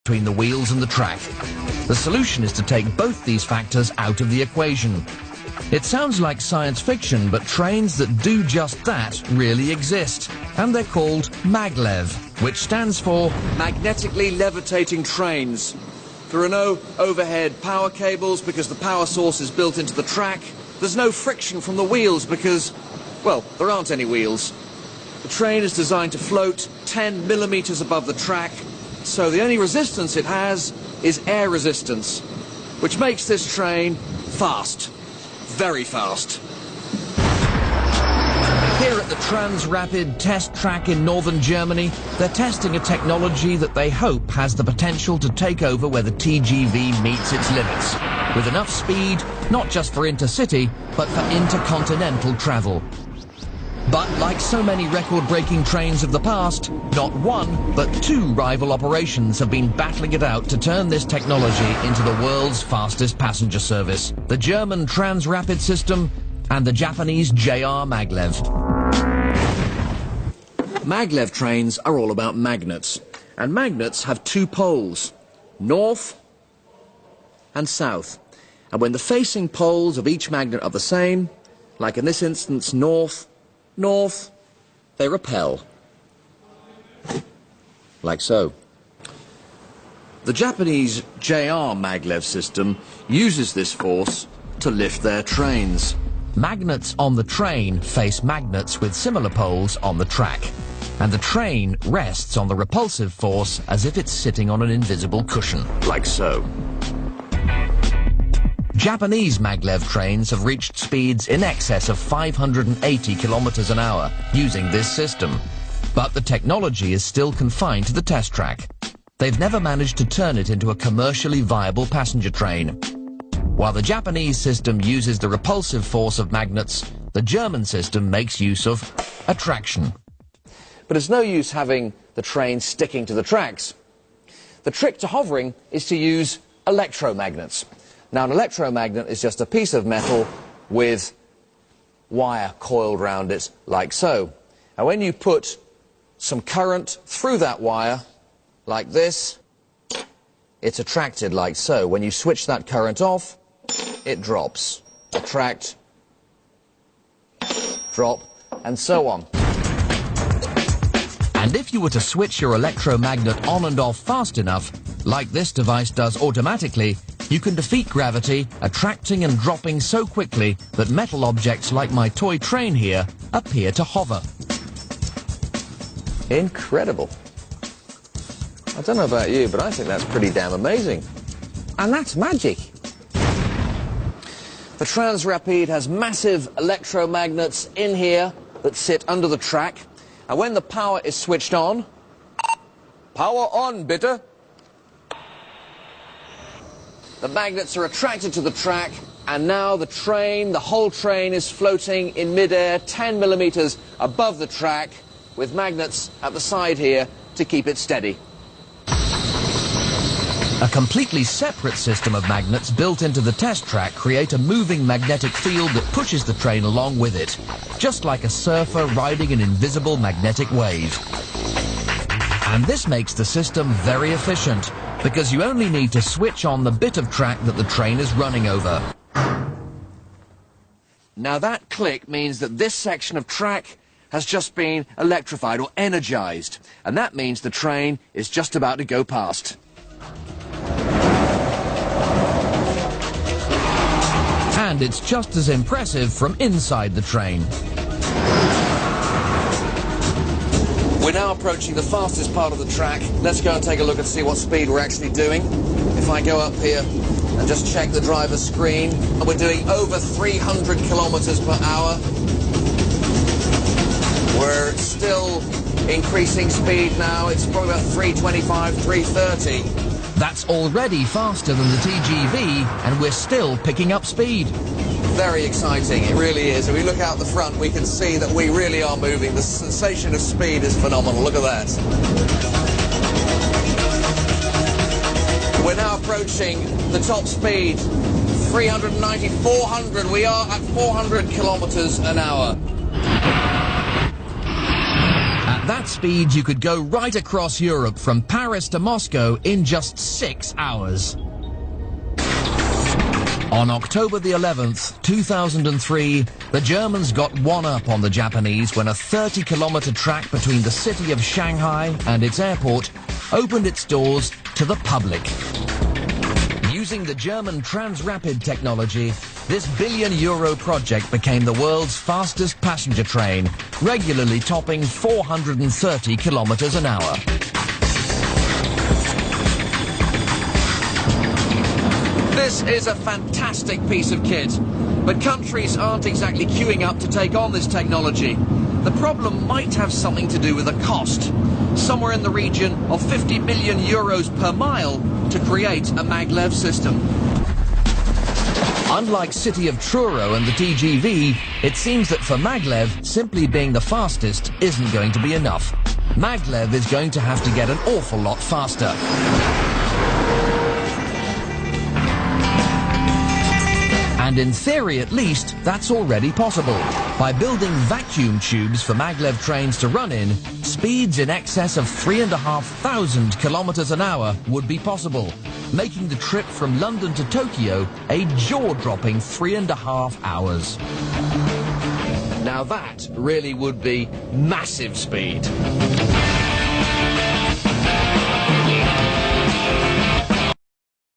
between the wheels and the track. The solution is to take both these factors out of the equation. It sounds like science fiction, but trains that do just that really exist, and they're called maglev, which stands for magnetically levitating trains. There are no overhead power cables because the power source is built into the track. There's no friction from the wheels because, well, there aren't any wheels. The train is designed to float 10 millimeters above the track, so the only resistance it has is air resistance, which makes this train fast. Very fast. Here at the Transrapid test track in northern Germany, they're testing a technology that they hope has the potential to take over where the TGV meets its limits, with enough speed, not just for intercity, but for intercontinental travel. But like so many record-breaking trains of the past, not one, but two rival operations have been battling it out to turn this technology into the world's fastest passenger service. The German Transrapid system and the Japanese JR Maglev. Maglev trains are all about magnets, and magnets have two poles, north and south. And when the facing poles of each magnet are the same, like in this instance north, north, they repel. Like so. The Japanese JR Maglev system uses this force to lift their trains. Magnets on the train face magnets with similar poles on the track, and the train rests on the repulsive force as if it's sitting on an invisible cushion, like so. Japanese maglev trains have reached speeds in excess of 580 kilometers an hour using this system, but the technology is still confined to the test track. They've never managed to turn it into a commercially viable passenger train. While the Japanese system uses the repulsive force of magnets, the German system makes use of attraction. But it's no use having the train sticking to the tracks. The trick to hovering is to use electromagnets. Now, an electromagnet is just a piece of metal with wire coiled round it, like so. And when you put some current through that wire, like this, it's attracted like so. When you switch that current off, it drops. Attract, drop, and so on. And if you were to switch your electromagnet on and off fast enough, like this device does automatically, you can defeat gravity, attracting and dropping so quickly that metal objects like my toy train here appear to hover. Incredible. I don't know about you, but I think that's pretty damn amazing. And that's magic. The Transrapid has massive electromagnets in here that sit under the track, and when the power is switched on, power on, bitte. The magnets are attracted to the track, and now the train, the whole train, is floating in midair 10 millimeters above the track with magnets at the side here to keep it steady. A completely separate system of magnets built into the test track create a moving magnetic field that pushes the train along with it, just like a surfer riding an invisible magnetic wave. And this makes the system very efficient, because you only need to switch on the bit of track that the train is running over. Now that click means that this section of track has just been electrified or energized, and that means the train is just about to go past. And it's just as impressive from inside the train. We're now approaching the fastest part of the track. Let's go and take a look and see what speed we're actually doing. If I go up here and just check the driver's screen, and we're doing over 300 kilometers per hour. We're still increasing speed now. It's probably about 325, 330. That's already faster than the TGV, and we're still picking up speed. Very exciting, it really is. If we look out the front, we can see that we really are moving. The sensation of speed is phenomenal. Look at that. We're now approaching the top speed, 390, 400. We are at 400 kilometers an hour. At That speed, you could go right across Europe from Paris to Moscow in just 6 hours. On October the 11th, 2003, the Germans got one up on the Japanese when a 30-kilometer track between the city of Shanghai and its airport opened its doors to the public. Using the German Transrapid technology, this billion-euro project became the world's fastest passenger train, regularly topping 430 kilometers an hour. This is a fantastic piece of kit, but countries aren't exactly queuing up to take on this technology. The problem might have something to do with the cost, somewhere in the region of 50 million euros per mile to create a maglev system. Unlike City of Truro and the TGV, it seems that for maglev, simply being the fastest isn't going to be enough. Maglev is going to have to get an awful lot faster. And in theory, at least, that's already possible. By building vacuum tubes for maglev trains to run in, speeds in excess of 3,500 kilometers an hour would be possible, making the trip from London to Tokyo a jaw-dropping 3.5 hours. Now that really would be massive speed.